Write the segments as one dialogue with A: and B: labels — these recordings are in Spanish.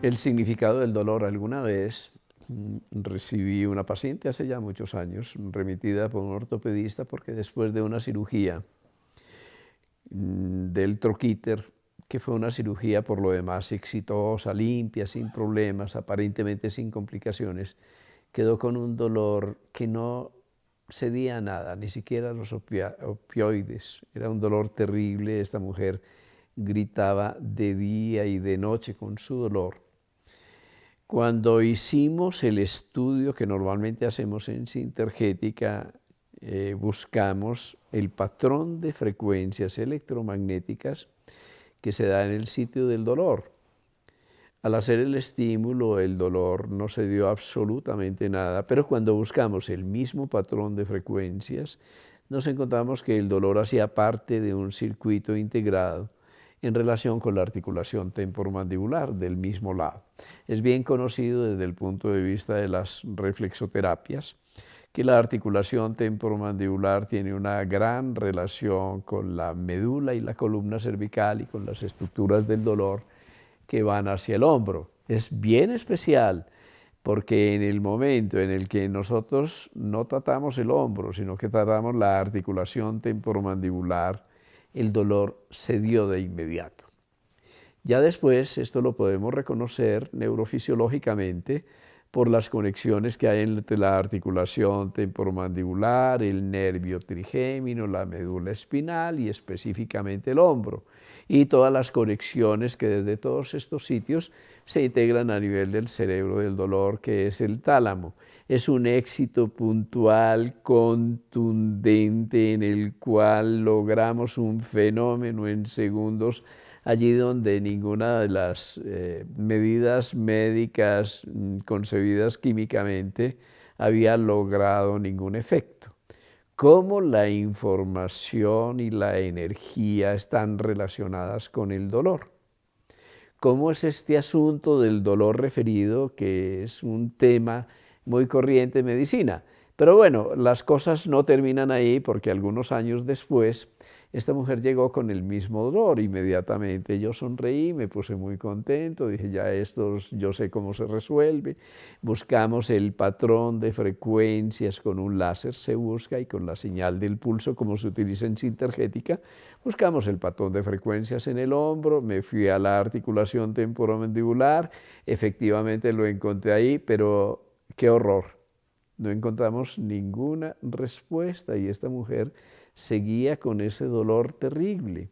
A: El significado del dolor. Alguna vez recibí una paciente hace ya muchos años, remitida por un ortopedista porque después de una cirugía del troquíter, que fue una cirugía por lo demás exitosa, limpia, sin problemas, aparentemente sin complicaciones, quedó con un dolor que no cedía a nada, ni siquiera a los opioides. Era un dolor terrible. Esta mujer gritaba de día y de noche con su dolor. Cuando hicimos el estudio que normalmente hacemos en Sintergética, buscamos el patrón de frecuencias electromagnéticas que se da en el sitio del dolor. Al hacer el estímulo, el dolor no se dio absolutamente nada, pero cuando buscamos el mismo patrón de frecuencias, nos encontramos que el dolor hacía parte de un circuito integrado en relación con la articulación temporomandibular del mismo lado. Es bien conocido desde el punto de vista de las reflexoterapias que la articulación temporomandibular tiene una gran relación con la médula y la columna cervical y con las estructuras del dolor que van hacia el hombro. Es bien especial porque en el momento en el que nosotros no tratamos el hombro, sino que tratamos la articulación temporomandibular, el dolor se dio de inmediato. Ya después esto lo podemos reconocer neurofisiológicamente por las conexiones que hay entre la articulación temporomandibular, el nervio trigémino, la médula espinal y específicamente el hombro, y todas las conexiones que desde todos estos sitios se integran a nivel del cerebro del dolor, que es el tálamo. Es un éxito puntual, contundente, en el cual logramos un fenómeno en segundos allí donde ninguna de las medidas médicas concebidas químicamente había logrado ningún efecto. Cómo la información y la energía están relacionadas con el dolor. ¿Cómo es este asunto del dolor referido, que es un tema muy corriente en medicina? Pero bueno, las cosas no terminan ahí, porque algunos años después esta mujer llegó con el mismo dolor. Inmediatamente yo sonreí, me puse muy contento, dije, ya esto yo sé cómo se resuelve. Buscamos el patrón de frecuencias con un láser, se busca, y con la señal del pulso, como se utiliza en Sintergética, buscamos el patrón de frecuencias en el hombro. Me fui a la articulación temporomandibular, efectivamente lo encontré ahí, pero qué horror. No encontramos ninguna respuesta y esta mujer seguía con ese dolor terrible.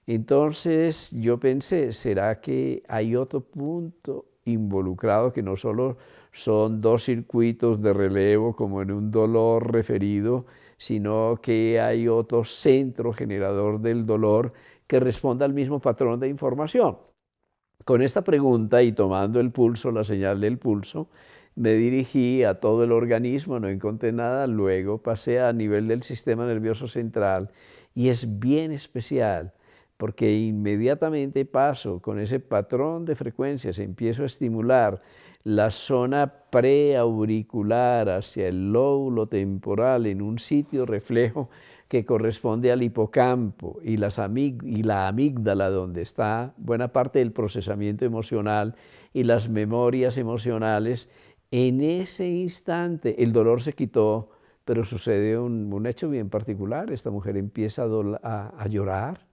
A: Entonces yo pensé, ¿será que hay otro punto involucrado, que no solo son dos circuitos de relevo como en un dolor referido, sino que hay otro centro generador del dolor que responda al mismo patrón de información? Con esta pregunta y tomando el pulso, la señal del pulso, me dirigí a todo el organismo, no encontré nada, luego pasé a nivel del sistema nervioso central, y es bien especial porque inmediatamente paso con ese patrón de frecuencias, empiezo a estimular la zona preauricular hacia el lóbulo temporal en un sitio reflejo que corresponde al hipocampo y la amígdala, donde está buena parte del procesamiento emocional y las memorias emocionales. En ese instante el dolor se quitó, pero sucede un hecho bien particular. Esta mujer empieza a llorar,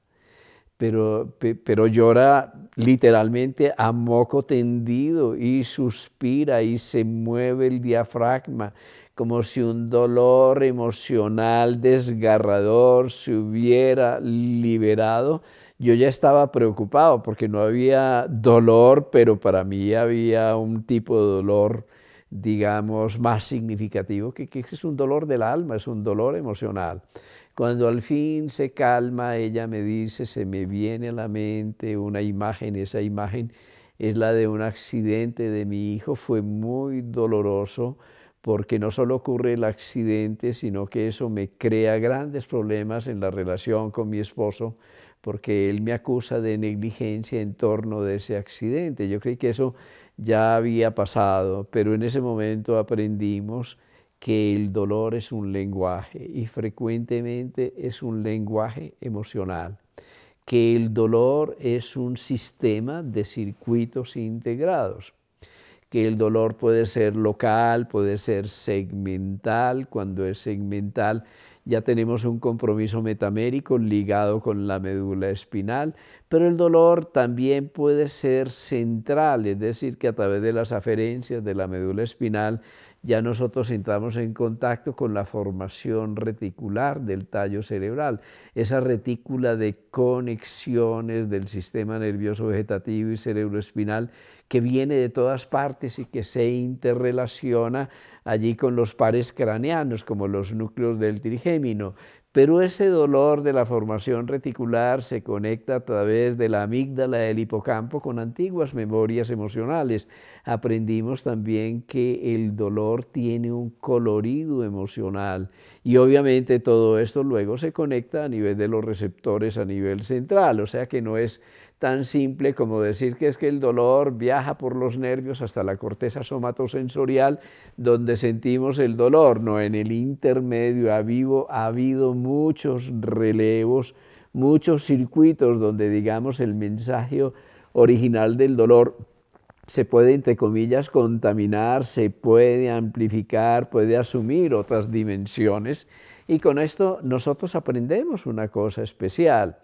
A: pero llora literalmente a moco tendido y suspira y se mueve el diafragma como si un dolor emocional desgarrador se hubiera liberado. Yo ya estaba preocupado porque no había dolor, pero para mí había un tipo de dolor, digamos, más significativo, que es un dolor del alma, es un dolor emocional. Cuando al fin se calma, ella me dice, se me viene a la mente una imagen. Esa imagen es la de un accidente de mi hijo. Fue muy doloroso porque no solo ocurre el accidente, sino que eso me crea grandes problemas en la relación con mi esposo, porque él me acusa de negligencia en torno de ese accidente. Yo creí que eso ya había pasado, pero en ese momento aprendimos que el dolor es un lenguaje, y frecuentemente es un lenguaje emocional. que el dolor es un sistema de circuitos integrados, que el dolor puede ser local, puede ser segmental. Cuando es segmental ya tenemos un compromiso metamérico ligado con la médula espinal, pero el dolor también puede ser central, es decir, que a través de las aferencias de la médula espinal ya nosotros entramos en contacto con la formación reticular del tallo cerebral, esa retícula de conexiones del sistema nervioso vegetativo y cerebroespinal que viene de todas partes y que se interrelaciona allí con los pares craneanos, como los núcleos del trigémino. Pero ese dolor de la formación reticular se conecta a través de la amígdala del hipocampo con antiguas memorias emocionales. Aprendimos también que el dolor tiene un colorido emocional y obviamente todo esto luego se conecta a nivel de los receptores a nivel central, o sea que no es tan simple como decir que es que el dolor viaja por los nervios hasta la corteza somatosensorial donde sentimos el dolor. No, en el intermedio ha habido muchos relevos, muchos circuitos donde, digamos, el mensaje original del dolor se puede, entre comillas, contaminar, se puede amplificar, puede asumir otras dimensiones, y con esto nosotros aprendemos una cosa especial,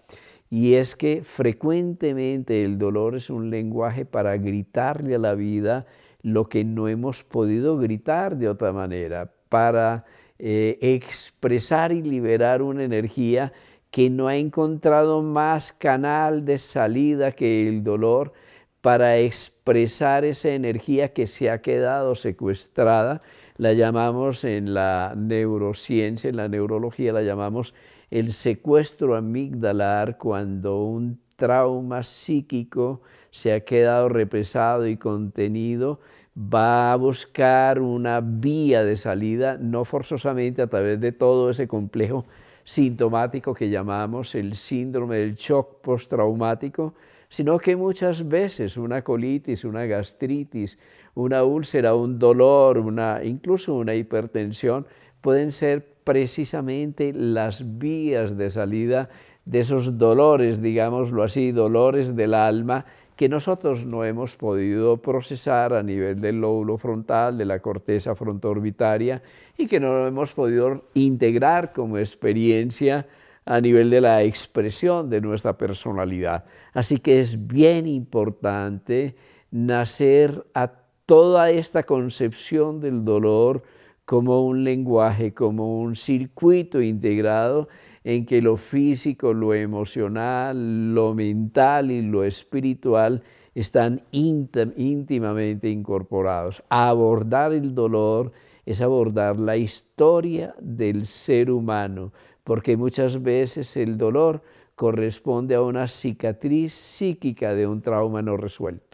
A: y es que frecuentemente el dolor es un lenguaje para gritarle a la vida lo que no hemos podido gritar de otra manera, para expresar y liberar una energía que no ha encontrado más canal de salida que el dolor, para expresar esa energía que se ha quedado secuestrada. La llamamos en la neurociencia, en la neurología, la llamamos el secuestro amigdalar, cuando un trauma psíquico se ha quedado represado y contenido, va a buscar una vía de salida, no forzosamente a través de todo ese complejo sintomático que llamamos el síndrome del shock postraumático, sino que muchas veces una colitis, una gastritis, una úlcera, un dolor, incluso una hipertensión, pueden ser precisamente las vías de salida de esos dolores, digámoslo así, dolores del alma, que nosotros no hemos podido procesar a nivel del lóbulo frontal, de la corteza frontoorbitaria, y que no hemos podido integrar como experiencia a nivel de la expresión de nuestra personalidad. Así que es bien importante nacer a toda esta concepción del dolor como un lenguaje, como un circuito integrado en que lo físico, lo emocional, lo mental y lo espiritual están íntimamente incorporados. Abordar el dolor es abordar la historia del ser humano, porque muchas veces el dolor corresponde a una cicatriz psíquica de un trauma no resuelto.